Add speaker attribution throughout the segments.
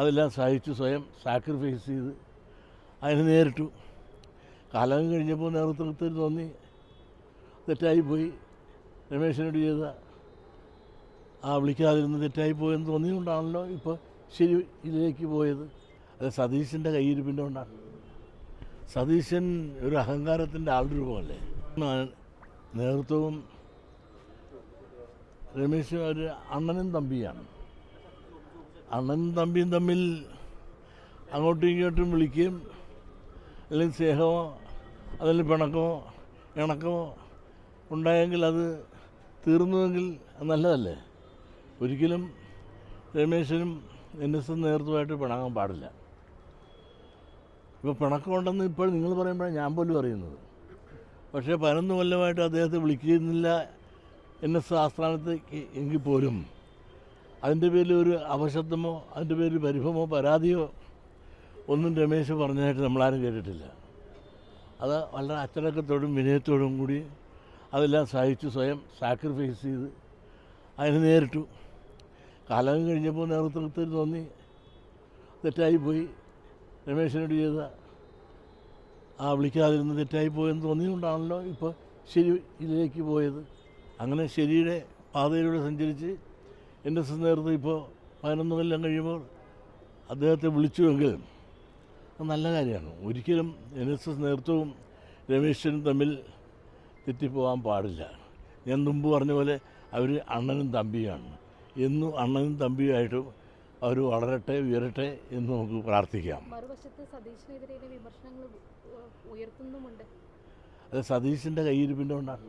Speaker 1: അതെല്ലാം സഹിച്ച് സ്വയം സാക്രിഫൈസ് ചെയ്ത് അതിന് നേരിട്ടു. കാലം കഴിഞ്ഞപ്പോൾ നേതൃത്വത്തിൽ തോന്നി തെറ്റായിപ്പോയി, രമേശനോട് ചെയ്ത വിളിക്കാതിരുന്ന് തെറ്റായിപ്പോയെന്ന് തോന്നിയുകൊണ്ടാണല്ലോ ഇപ്പോൾ ശരി ഇതിലേക്ക് പോയത്. അത് സതീശൻ്റെ കയ്യിരിപ്പിൻ്റെ കൊണ്ടാണ്. സതീശൻ ഒരു അഹങ്കാരത്തിൻ്റെ ആൾരൂപമല്ലേ. നേതൃത്വവും രമേശും ഒരു അണ്ണനും തമ്പിയാണ്. അണ്ണനും തമ്പിയും തമ്മിൽ അങ്ങോട്ടും ഇങ്ങോട്ടും വിളിക്കുകയും അല്ലെങ്കിൽ സ്നേഹമോ അല്ലെങ്കിൽ പിണക്കമോ ഇണക്കമോ ഉണ്ടായെങ്കിൽ അത് തീർന്നുവെങ്കിൽ നല്ലതല്ലേ. ഒരിക്കലും രമേശനും NS നേതൃത്വമായിട്ട് പിണങ്ങാൻ പാടില്ല. ഇപ്പോൾ പിണക്കമുണ്ടെന്ന് ഇപ്പോൾ നിങ്ങൾ പറയുമ്പോഴാണ് ഞാൻ പോലും അറിയുന്നത്. പക്ഷേ 11 കൊല്ലമായിട്ട് അദ്ദേഹത്തെ വിളിക്കുന്നില്ല NS ആസ്ഥാനത്തേക്ക് എങ്കിൽ പോലും അതിൻ്റെ പേരിൽ ഒരു അവശത്വമോ അതിൻ്റെ പേരിൽ പരിഭവമോ പരാതിയോ ഒന്നും രമേശ് പറഞ്ഞതായിട്ട് നമ്മളാരും കേട്ടിട്ടില്ല. അത് വളരെ അച്ചടക്കത്തോടും വിനയത്തോടും കൂടി അതെല്ലാം സഹിച്ച് സ്വയം സാക്രിഫൈസ് ചെയ്ത് അതിന് നേരിട്ടു. കാലം കഴിഞ്ഞപ്പോൾ നേതൃത്വത്തിൽ തോന്നി തെറ്റായിപ്പോയി, രമേശനോട് ചെയ്ത വിളിക്കാതിരുന്ന് തെറ്റായിപ്പോയെന്ന് തോന്നിയുകൊണ്ടാണല്ലോ ഇപ്പോൾ ശരി ഇതിലേക്ക് പോയത്. അങ്ങനെ ശരിയുടെ പാതയിലൂടെ സഞ്ചരിച്ച് NS നേതൃത്വം ഇപ്പോൾ 11 കൊല്ലം കഴിയുമ്പോൾ അദ്ദേഹത്തെ വിളിച്ചുവെങ്കിൽ അത് നല്ല കാര്യമാണ്. ഒരിക്കലും NS നേതൃത്വവും രമേശനും തമ്മിൽ തെറ്റിപ്പോകാൻ പാടില്ല. ഞാൻ മുമ്പ് പറഞ്ഞ പോലെ അവർ അണ്ണനും തമ്പിയാണ്. എന്നും അണ്ണനും തമ്പിയുമായിട്ടും അവർ വളരട്ടെ ഉയരട്ടെ എന്ന് നമുക്ക് പ്രാർത്ഥിക്കാം.
Speaker 2: മറുവശത്ത് സതീശനെതിരെ വിമർശനങ്ങൾ ഉയർത്തുന്നുമുണ്ട്.
Speaker 1: അത് സതീശൻ്റെ കയ്യിരിപ്പിൻ്റെ കൊണ്ടാണ്.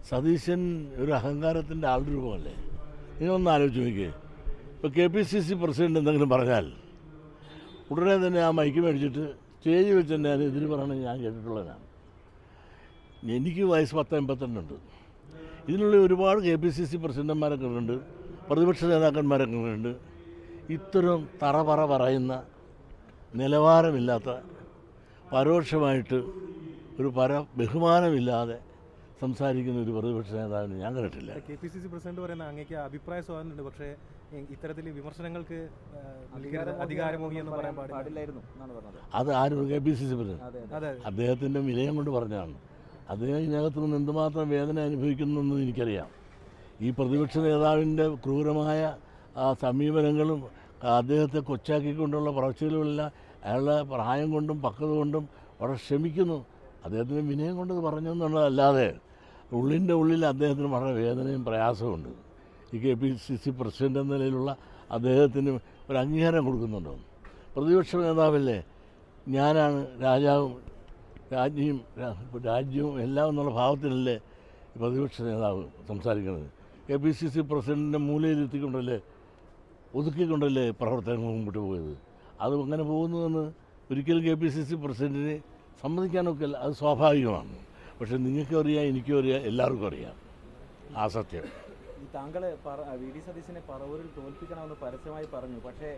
Speaker 1: സതീശൻ ഒരു അഹങ്കാരത്തിൻ്റെ ആൾരൂപമല്ലേ. നിങ്ങളൊന്ന് ആലോചിച്ച് നോക്കിയേ. ഇപ്പോൾ KPCC പ്രസിഡന്റ് എന്തെങ്കിലും പറഞ്ഞാൽ ഉടനെ തന്നെ ആ മൈക്ക് മേടിച്ചിട്ട് സ്റ്റേജ് വെച്ച് തന്നെ അത് എതിര് പറയണമെന്ന് ഞാൻ കേട്ടിട്ടുള്ളതാണ്. എനിക്ക് വയസ്സ് 10-52 ഇതിനുള്ള ഒരുപാട് KPCC പ്രസിഡന്റുമാരൊക്കെ ഉണ്ട്, പ്രതിപക്ഷ നേതാക്കന്മാരൊക്കെ ഉണ്ട്. ഇത്തരം തറപറ പറയുന്ന നിലവാരമില്ലാത്ത പരോക്ഷമായിട്ട് ഒരു ബഹുമാനമില്ലാതെ സംസാരിക്കുന്ന ഒരു പ്രതിപക്ഷ നേതാവിന് ഞാൻ കേട്ടില്ല.
Speaker 3: KPCC പ്രസിഡന്റ് പറയുന്ന അങ്ങേക്ക് അഭിപ്രായ സ്വാതന്ത്ര്യമുണ്ട്, പക്ഷേ ഇത്തരത്തിൽ വിമർശനങ്ങൾ അധികാരമോഹി എന്ന് പറയാൻ പാടില്ലായിരുന്നു എന്നാണ് പറഞ്ഞത്.
Speaker 1: അത് ആരും KPCC പ്രസിഡന്റ് അദ്ദേഹത്തിൻ്റെ വിനയം കൊണ്ട് പറഞ്ഞതാണ്. അദ്ദേഹം ഇതിനകത്ത് നിന്ന് എന്തുമാത്രം വേദന അനുഭവിക്കുന്നെന്ന് എനിക്കറിയാം. ഈ പ്രതിപക്ഷ നേതാവിൻ്റെ ക്രൂരമായ സമീപനങ്ങളും അദ്ദേഹത്തെ കൊച്ചാക്കിക്കൊണ്ടുള്ള പറച്ചിലുകളെല്ലാം അയാളുടെ പ്രായം കൊണ്ടും പക്വത കൊണ്ടും വളരെ ക്ഷമിക്കുന്നു. അദ്ദേഹത്തിന് വിനയം കൊണ്ട് പറഞ്ഞു എന്നുള്ളതല്ലാതെ ഉള്ളിൻ്റെ ഉള്ളിൽ അദ്ദേഹത്തിന് വളരെ വേദനയും പ്രയാസമുണ്ട്. ഈ KPCC പ്രസിഡന്റ് എന്ന നിലയിലുള്ള അദ്ദേഹത്തിന് ഒരു അംഗീകാരം കൊടുക്കുന്നുണ്ടോ? പ്രതിപക്ഷ നേതാവല്ലേ, ഞാനാണ് രാജാവും രാജ്യവും എല്ലാം എന്നുള്ള ഭാവത്തിലല്ലേ പ്രതിപക്ഷ നേതാവ് സംസാരിക്കുന്നത്. KPCC പ്രസിഡന്റിൻ്റെ മൂലയിലെത്തിക്കൊണ്ടല്ലേ ഒതുക്കിക്കൊണ്ടല്ലേ പ്രവർത്തനങ്ങൾ മുമ്പോട്ട് പോയത്. അത് അങ്ങനെ പോകുന്നുവെന്ന് ഒരിക്കലും KPCC പ്രസിഡന്റിന് സമ്മതിക്കാനൊക്കെ അത് സ്വാഭാവികമാണ്. പക്ഷെ നിങ്ങൾക്കും അറിയാം, എനിക്കും അറിയാം, എല്ലാവർക്കും അറിയാം ആ സത്യം.
Speaker 4: താങ്കൾ VD സതീശനെ പറവൂരിൽ തോൽപ്പിക്കണമെന്ന് പരസ്യമായി പറഞ്ഞു, പക്ഷേ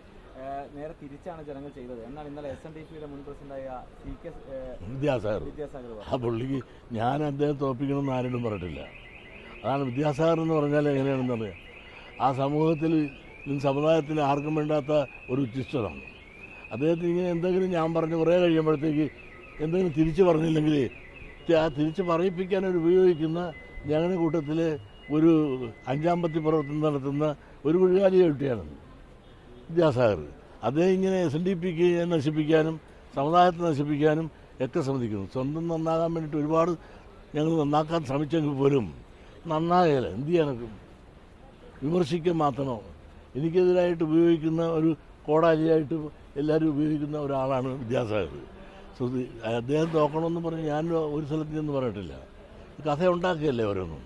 Speaker 4: നേരെ തിരിച്ചാണ് ജനങ്ങൾ ചെയ്തത് എന്നാണ് ഇന്നലെ SNDP മുൻ പ്രസിഡന്റായ CK
Speaker 1: വിദ്യാസാഗർ ആ പുള്ളിക്ക് ഞാൻ അദ്ദേഹം തോൽപ്പിക്കണമെന്ന് ആരോടും പറഞ്ഞിട്ടില്ല. അതാണ് വിദ്യാസാഗർ എന്ന് പറഞ്ഞാൽ എങ്ങനെയാണെന്ന് അറിയാം. ആ സമൂഹത്തിൽ സമുദായത്തിന് ആർക്കും വേണ്ടാത്ത ഒരു ഉച്ചിഷ്ടമാണ് അദ്ദേഹത്തിന്. ഇങ്ങനെ എന്തെങ്കിലും ഞാൻ പറഞ്ഞ് കുറേ കഴിയുമ്പോഴത്തേക്ക് എന്തെങ്കിലും തിരിച്ചു പറഞ്ഞില്ലെങ്കിൽ ആ തിരിച്ച് പറയിപ്പിക്കാനൊരു ഉപയോഗിക്കുന്ന ഞങ്ങളുടെ കൂട്ടത്തിൽ ഒരു അഞ്ചാമ്പത്തി പ്രവർത്തനം നടത്തുന്ന ഒരു കുഴികാലിയെ കുട്ടിയാണ് വിദ്യാസാഗർ. അദ്ദേഹം ഇങ്ങനെ SNDPക്ക് നശിപ്പിക്കാനും സമുദായത്തെ നശിപ്പിക്കാനും ഒക്കെ ശ്രമിക്കുന്നു. സ്വന്തം നന്നാകാൻ വേണ്ടിയിട്ട് ഒരുപാട് ഞങ്ങൾ നന്നാക്കാൻ ശ്രമിച്ചെങ്കിൽ പോലും നന്നാകല. എന്ത് ചെയ്യാനൊക്കെ വിമർശിക്കാൻ മാത്രമോ എനിക്കെതിരായിട്ട് ഉപയോഗിക്കുന്ന ഒരു കോടാലിയായിട്ട് എല്ലാവരും ഉപയോഗിക്കുന്ന ഒരാളാണ് വിദ്യാസാഗർ. അദ്ദേഹം തോക്കണമെന്ന് പറഞ്ഞ് ഞാൻ ഒരു സ്ഥലത്ത് നിന്ന് പറഞ്ഞിട്ടില്ല. കഥ ഉണ്ടാക്കുകയല്ലേ ഓരോന്നും.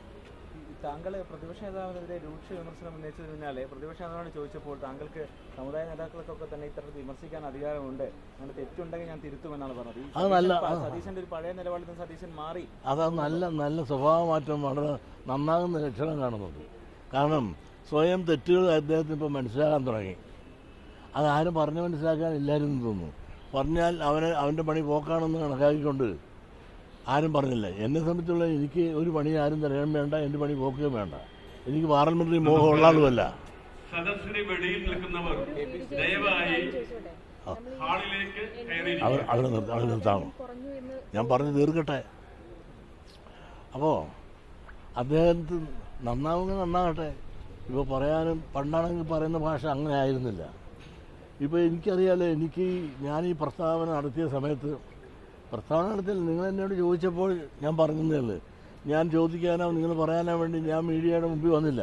Speaker 4: താങ്കൾ പ്രതിപക്ഷ നേതാവിനെതിരെ രൂക്ഷ വിമർശനം ഉന്നയിച്ചതിന് പിന്നാലെ പ്രതിപക്ഷ നേതാവിനോട് ചോദിച്ചപ്പോൾ താങ്കൾക്ക് സമുദായ നേതാക്കൾക്കൊക്കെ തന്നെ ഇത്തരത്തിൽ വിമർശിക്കാൻ അധികാരമുണ്ട്, അങ്ങനെ തെറ്റുണ്ടെങ്കിൽ ഞാൻ തിരുത്തുമെന്നാണ് പറഞ്ഞത്.
Speaker 1: അത് നല്ല
Speaker 4: സതീശന്റെ ഒരു പഴയ നിലപാടിൽ നിന്ന് സതീശൻ മാറി.
Speaker 1: അത് നല്ല സ്വഭാവമാറ്റം വളരെ നന്നാകുന്ന ലക്ഷണം കാണുന്നുണ്ട്. കാരണം സ്വയം തെറ്റുകൾ അദ്ദേഹത്തിന് ഇപ്പോൾ മനസ്സിലാക്കാൻ തുടങ്ങി. അതാരും പറഞ്ഞ് മനസ്സിലാക്കാൻ എല്ലാവരും തോന്നുന്നു. പറഞ്ഞാൽ അവൻ്റെ പണി പോക്കാണെന്ന് കണക്കാക്കിക്കൊണ്ട് ആരും പറഞ്ഞില്ല. എന്നെ സംബന്ധിച്ചുള്ള എനിക്ക് ഒരു പണി ആരും തരാൻ വേണ്ട, എൻ്റെ പണി പോക്കുകയും വേണ്ട. എനിക്ക് പാർലമെൻ്ററി മോഹം ഉള്ളതുമല്ല.
Speaker 5: സദസ്സിന് വെളിയിൽ നിൽക്കുന്നവർ ദയവായി ഹാളിലേക്ക്
Speaker 1: അവിടെ നിർത്താമോ? ഞാൻ പറഞ്ഞു തീർക്കട്ടെ. അപ്പോൾ അദ്ദേഹത്തിന് നന്നാവുമെങ്കിൽ നന്നാകട്ടെ. ഇപ്പോൾ പറയാനും പണ്ടാണെങ്കിൽ പറയുന്ന ഭാഷ അങ്ങനെ ആയിരുന്നില്ല. ഇപ്പോൾ എനിക്കറിയാലോ, ഞാൻ ഈ പ്രസ്താവന നടത്തിയ സമയത്ത് നിങ്ങൾ എന്നോട് ചോദിച്ചപ്പോൾ ഞാൻ പറഞ്ഞതേ ഉള്ളൂ. ഞാൻ ചോദിക്കാനോ നിങ്ങൾ പറയാനോ വേണ്ടി ഞാൻ മീഡിയയുടെ മുമ്പിൽ വന്നില്ല.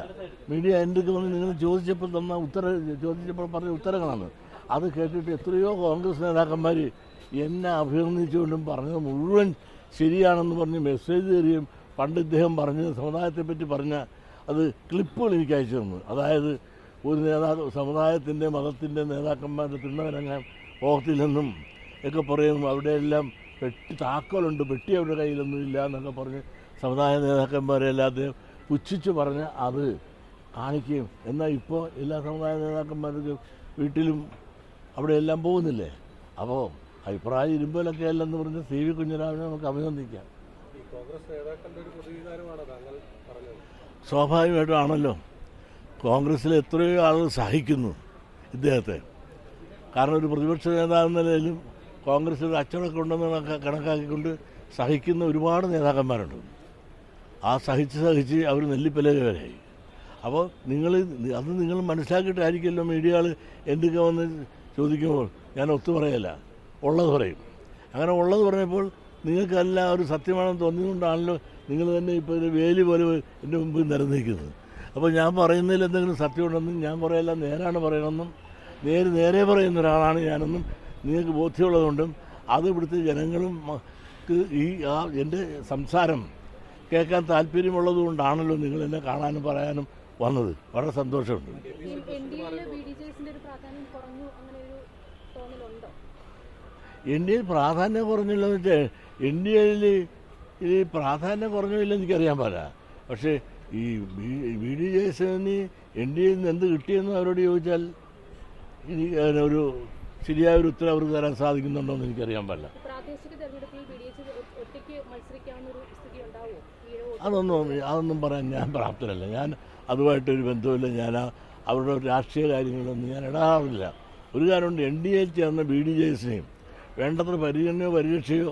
Speaker 1: മീഡിയ എൻ്റെ വന്ന് നിങ്ങൾ ചോദിച്ചപ്പോൾ പറഞ്ഞ ഉത്തരങ്ങളാണ്. അത് കേട്ടിട്ട് എത്രയോ കോൺഗ്രസ് നേതാക്കന്മാർ എന്നെ അഭിനന്ദിച്ചുകൊണ്ടും പറഞ്ഞത് മുഴുവൻ ശരിയാണെന്ന് പറഞ്ഞ് മെസ്സേജ് തരികയും പണ്ട് ഇദ്ദേഹം പറഞ്ഞത് സമുദായത്തെപ്പറ്റി പറഞ്ഞ അത് ക്ലിപ്പുകൾ എനിക്ക് അയച്ചു തന്നു. അതായത് ഒരു സമുദായത്തിൻ്റെ മതത്തിൻ്റെ നേതാക്കന്മാരുടെ തിണ്ണവരങ്ങാൻ പോകത്തില്ലെന്നും ഒക്കെ പറയും. അവിടെയെല്ലാം താക്കോലുണ്ട്, പെട്ടി അവരുടെ കയ്യിലൊന്നും ഇല്ല എന്നൊക്കെ പറഞ്ഞ് സമുദായ നേതാക്കന്മാരെല്ലാം അദ്ദേഹം പുച്ഛിച്ച് പറഞ്ഞ് അത് കാണിക്കുകയും. എന്നാൽ ഇപ്പോൾ എല്ലാ സമുദായ നേതാക്കന്മാർക്കും വീട്ടിലും അവിടെയെല്ലാം പോകുന്നില്ലേ? അപ്പോൾ അഭിപ്രായം ഇരുമ്പലൊക്കെ അല്ലെന്ന് പറഞ്ഞ് സി വി കുഞ്ഞിരാമനെ നമുക്ക് അഭിനന്ദിക്കാം. സ്വാഭാവികമായിട്ടും ആണല്ലോ. കോൺഗ്രസ്സിലെ എത്രയോ ആളുകൾ സഹിക്കുന്നു ഇദ്ദേഹത്തെ. കാരണം ഒരു പ്രതിപക്ഷ നേതാവെന്ന നിലയിലും കോൺഗ്രസ്സിൽ അച്ചടക്കം ഉണ്ടെന്ന് കണക്കാക്കിക്കൊണ്ട് സഹിക്കുന്ന ഒരുപാട് നേതാക്കന്മാരുണ്ട്. ആ സഹിച്ച് അവർ നെല്ലിപ്പലകരായി. അപ്പോൾ നിങ്ങൾ മനസ്സിലാക്കിയിട്ടായിരിക്കുമല്ലോ മീഡിയകൾ എന്തൊക്കെ വന്ന് ചോദിക്കുമ്പോൾ ഞാൻ ഒത്തു പറയല്ല, ഉള്ളത് പറയും. അങ്ങനെ ഉള്ളത് പറഞ്ഞപ്പോൾ നിങ്ങൾക്കെല്ലാം ഒരു സത്യമാണെന്ന് തോന്നിയതുകൊണ്ടാണല്ലോ നിങ്ങൾ തന്നെ ഇപ്പോൾ ഒരു വേലി പോലെ എൻ്റെ മുമ്പിൽ നിരന്നിരിക്കുന്നത്. അപ്പോൾ ഞാൻ പറയുന്നതിൽ എന്തെങ്കിലും സത്യമുണ്ടെന്നും ഞാൻ കുറേയെല്ലാം നേരാണ് പറയണമെന്നും നേരെ പറയുന്ന ഒരാളാണ് ഞാനെന്നും നിങ്ങൾക്ക് ബോധ്യമുള്ളതുകൊണ്ടും അത് ഇവിടുത്തെ ജനങ്ങളും എൻ്റെ സംസാരം കേൾക്കാൻ താല്പര്യമുള്ളതുകൊണ്ടാണല്ലോ നിങ്ങൾ എന്നെ കാണാനും പറയാനും വന്നത്. വളരെ സന്തോഷമുണ്ട്. എൻ ഡി എയിൽ പ്രാധാന്യം കുറഞ്ഞില്ലെന്ന് വെച്ചാൽ എൻ ഡി എയിൽ ഈ പ്രാധാന്യം കുറഞ്ഞില്ലെന്ന് എനിക്കറിയാൻ പാടില്ല. പക്ഷേ ഈ ബി ഡി ജെ എസിന് എൻ ഡി എയിൽ നിന്ന് എന്ത് കിട്ടിയെന്ന് അവരോട് ചോദിച്ചാൽ ഒരു ശരിയായ ഒരു ഉത്തരം അവർക്ക് തരാൻ സാധിക്കുന്നുണ്ടോ എന്ന് എനിക്കറിയാൻ പാടില്ല. അതൊന്നും പറയാൻ ഞാൻ പ്രാപ്തരല്ല. ഞാൻ അതുമായിട്ടൊരു ബന്ധമില്ല. ഞാൻ അവരുടെ രാഷ്ട്രീയ കാര്യങ്ങളൊന്നും ഞാൻ ഇടാറില്ല. ഒരു കാര്യമുണ്ട്, എൻ ഡി എയിൽ ചേർന്ന ബി ഡി ജെ എസിനെയും വേണ്ടത്ര പരിഗണനയോ പരിരക്ഷയോ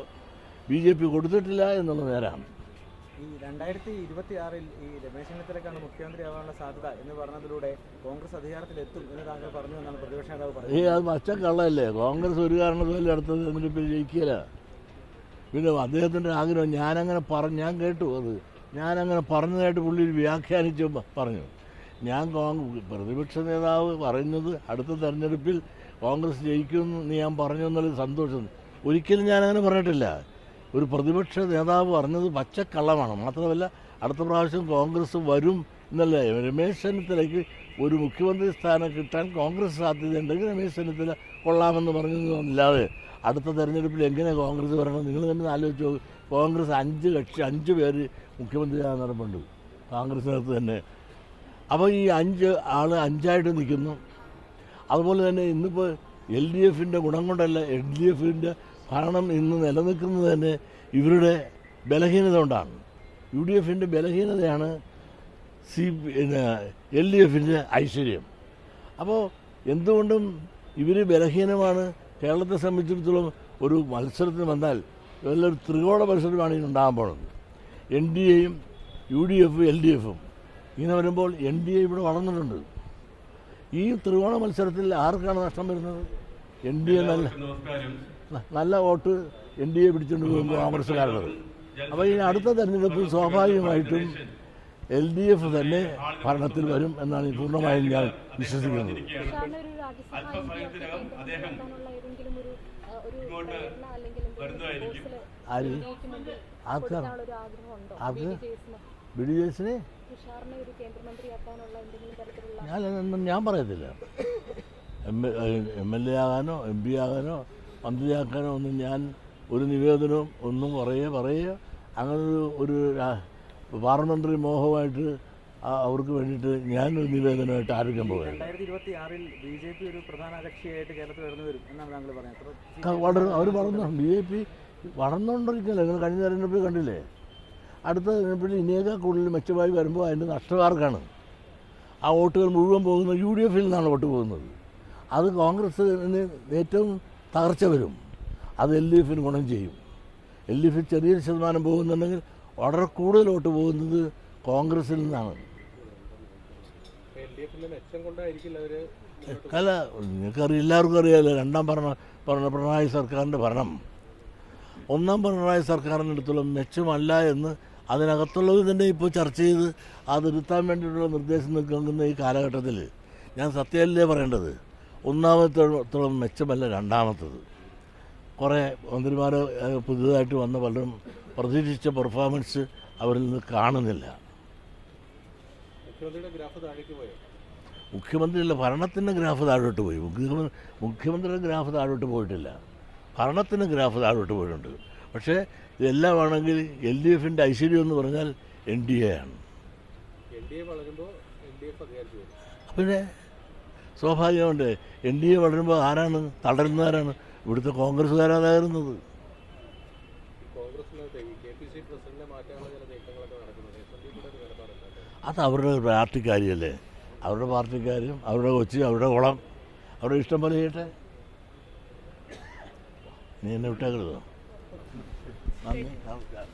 Speaker 1: ബി ജെ പി കൊടുത്തിട്ടില്ല എന്നുള്ള നേരാണ്.
Speaker 4: ഈ 2026 ഈ രമേശ് ചെന്നിത്തലയ്ക്കാണ് മുഖ്യമന്ത്രിയാവാനുള്ള സാധ്യത എന്ന് പറഞ്ഞതിലൂടെ കോൺഗ്രസ് അധികാരത്തിലെത്തും എന്ന് താങ്കൾ പറഞ്ഞു എന്നാണ് പ്രതിപക്ഷ നേതാവ് പറഞ്ഞത്.
Speaker 1: അത് പച്ചക്കള്ളല്ലേ. കോൺഗ്രസ് ഒരു കാരണത്തും അടുത്തത് എന്നിട്ട് ജയിക്കില്ല. പിന്നെ അദ്ദേഹത്തിൻ്റെ ആഗ്രഹം ഞാൻ കേട്ടു. ഞാനങ്ങനെ പറഞ്ഞതായിട്ട് പുള്ളി വ്യാഖ്യാനിച്ച് പറഞ്ഞു. പ്രതിപക്ഷ നേതാവ് പറയുന്നത് അടുത്ത തെരഞ്ഞെടുപ്പിൽ കോൺഗ്രസ് ജയിക്കുമെന്ന് ഞാൻ പറഞ്ഞു എന്നുള്ളത് സന്തോഷം. ഒരിക്കലും ഞാനങ്ങനെ പറഞ്ഞിട്ടില്ല. ഒരു പ്രതിപക്ഷ നേതാവ് പറഞ്ഞത് പച്ചക്കള്ളമാണ്. മാത്രമല്ല അടുത്ത പ്രാവശ്യം കോൺഗ്രസ് വരും എന്നല്ല. രമേശ് ചെന്നിത്തലയ്ക്ക് ഒരു മുഖ്യമന്ത്രി സ്ഥാനം കിട്ടാൻ കോൺഗ്രസ് സാധ്യതയുണ്ടെങ്കിൽ രമേശ് ചെന്നിത്തല കൊള്ളാമെന്ന് പറഞ്ഞതൊന്നുമില്ലാതെ അടുത്ത തെരഞ്ഞെടുപ്പിൽ എങ്ങനെ കോൺഗ്രസ് വരണം നിങ്ങൾ തന്നെ ആലോചിച്ചോ. കോൺഗ്രസ് 5 പേര് മുഖ്യമന്ത്രിയാകാൻ നടപ്പുണ്ട് കോൺഗ്രസിനകത്ത് തന്നെ. അപ്പോൾ ഈ 5 ആൾ 5ആയിട്ട് നിൽക്കുന്നു. അതുപോലെ തന്നെ ഇന്നിപ്പോൾ എൽ ഡി എഫിൻ്റെ ഗുണം കൊണ്ടല്ല, എൽ ഡി എഫിൻ്റെ ഭരണം ഇന്ന് നിലനിൽക്കുന്നത് തന്നെ ഇവരുടെ ബലഹീനത കൊണ്ടാണ്. യു ഡി എഫിൻ്റെ ബലഹീനതയാണ് എൽ ഡി എഫിൻ്റെ ഐശ്വര്യം. അപ്പോൾ എന്തുകൊണ്ടും ഇവർ ബലഹീനമാണ്. കേരളത്തെ സംബന്ധിച്ചിടത്തോളം ഒരു മത്സരത്തിന് വന്നാൽ വലിയൊരു ത്രികോണ മത്സരമാണ് ഇതിനുണ്ടാകാൻ പോകുന്നത്. എൻ ഡി എയും യു ഡി എഫും എൽ ഡി എഫും ഇങ്ങനെ വരുമ്പോൾ എൻ ഡി എ ഇവിടെ വളർന്നിട്ടുണ്ട്. ഈ ത്രികോണ മത്സരത്തിൽ ആർക്കാണ് നഷ്ടം വരുന്നത്? എൻ ഡി എ നല്ല വോട്ട് എൻ ഡി എ പിടിച്ചുകൊണ്ട് പോകുമ്പോൾ കോൺഗ്രസ്സുകാരുള്ളത്. അപ്പോൾ ഈ അടുത്ത തെരഞ്ഞെടുപ്പിൽ സ്വാഭാവികമായിട്ടും എൽ ഡി എഫ് തന്നെ ഭരണത്തിൽ വരും എന്നാണ് പൂർണ്ണമായും ഞാൻ വിശ്വസിക്കുന്നത്. ബി ഡി ജെ എസിനെ ഞാൻ പറയത്തില്ല. എം എൽ എ ആകാനോ എം പി ആകാനോ മന്ത്രിയാക്കാനോ ഒന്നും ഞാൻ ഒരു നിവേദനവും ഒന്നും പറയുക അങ്ങനെ ഒരു പാർലമെൻ്ററി മോഹമായിട്ട് അവർക്ക് വേണ്ടിയിട്ട് ഞാനൊരു നിവേദനമായിട്ട് ആരോഗ്യം പോകുക.
Speaker 4: 2026 ബി ജെ പി ഒരു പ്രധാന കക്ഷിയായിട്ട് കേരളത്തിൽ വരുന്നു വരും എന്നാണ് താങ്കൾ പറയുന്നത്.
Speaker 1: അവർ വളർന്നു. ബി ജെ പി വളർന്നുകൊണ്ടിരിക്കില്ല. നിങ്ങൾ കഴിഞ്ഞ തെരഞ്ഞെടുപ്പിൽ കണ്ടില്ലേ? അടുത്ത തെരഞ്ഞെടുപ്പിൽ ഇനിയേക്കാൾ കൂടുതൽ മെച്ചമായി വരുമ്പോൾ അതിൻ്റെ നഷ്ടമാർക്കാണ്. ആ വോട്ടുകൾ മുഴുവൻ പോകുന്നത് UDF-ൽ നിന്നാണ് വോട്ട് പോകുന്നത്. അത് കോൺഗ്രസ്സിന് ഏറ്റവും തകർച്ച വരും. അത് LDF-ന് ഗുണം ചെയ്യും. LDF ചെറിയൊരു ശതമാനം പോകുന്നുണ്ടെങ്കിൽ വളരെ കൂടുതൽ വോട്ട് പോകുന്നത് കോൺഗ്രസ്സിൽ നിന്നാണ്. അല്ല, നിങ്ങൾക്കറിയാം, എല്ലാവർക്കും അറിയാമല്ലോ, രണ്ടാം പിണറായി സർക്കാരിൻ്റെ ഭരണം ഒന്നാം പിണറായി സർക്കാരിൻ്റെ അടുത്തോളം മെച്ചമല്ല എന്ന് അതിനകത്തുള്ളത് തന്നെ ഇപ്പോൾ ചർച്ച ചെയ്ത് അത് ഇരുത്താൻ വേണ്ടിയിട്ടുള്ള നിർദ്ദേശം നിൽക്കുന്ന ഈ കാലഘട്ടത്തിൽ ഞാൻ സത്യമല്ലേ പറയേണ്ടത്. ഒന്നാമത്തോളം മെച്ചമല്ല രണ്ടാമത്തത്. കുറേ മന്ത്രിമാർ പുതുതായിട്ട് വന്ന പലരും പ്രതീക്ഷിച്ച പെർഫോമൻസ് അവരിൽ നിന്ന് കാണുന്നില്ല. മുഖ്യമന്ത്രിയല്ല, ഭരണത്തിൻ്റെ ഗ്രാഫ് താഴോട്ട് പോയി. മുഖ്യമന്ത്രിയുടെ ഗ്രാഫ് താഴോട്ട് പോയിട്ടില്ല, ഭരണത്തിൻ്റെ ഗ്രാഫ് താഴോട്ട് പോയിട്ടുണ്ട്. പക്ഷേ ഇതെല്ലാമാണെങ്കിൽ LDF-ൻ്റെ ഐശ്വര്യം എന്ന് പറഞ്ഞാൽ NDA ആണ്. പിന്നെ സ്വാഭാവികമുണ്ട്, NDA വളരുമ്പോൾ ആരാണ് തളരുന്നവരാണ്? ഇവിടുത്തെ കോൺഗ്രസ്സുകാരാതായിരുന്നത്. അത് അവരുടെ പാർട്ടിക്കാരിയല്ലേ, അവരുടെ പാർട്ടിക്കാരും അവരുടെ കൊച്ചി, അവരുടെ കുളം, അവരുടെ ഇഷ്ടം പോലെ ചെയ്യട്ടെ. നീ എന്നെ വിട്ടേക്കരുതോ? നന്ദി, നമസ്കാരം.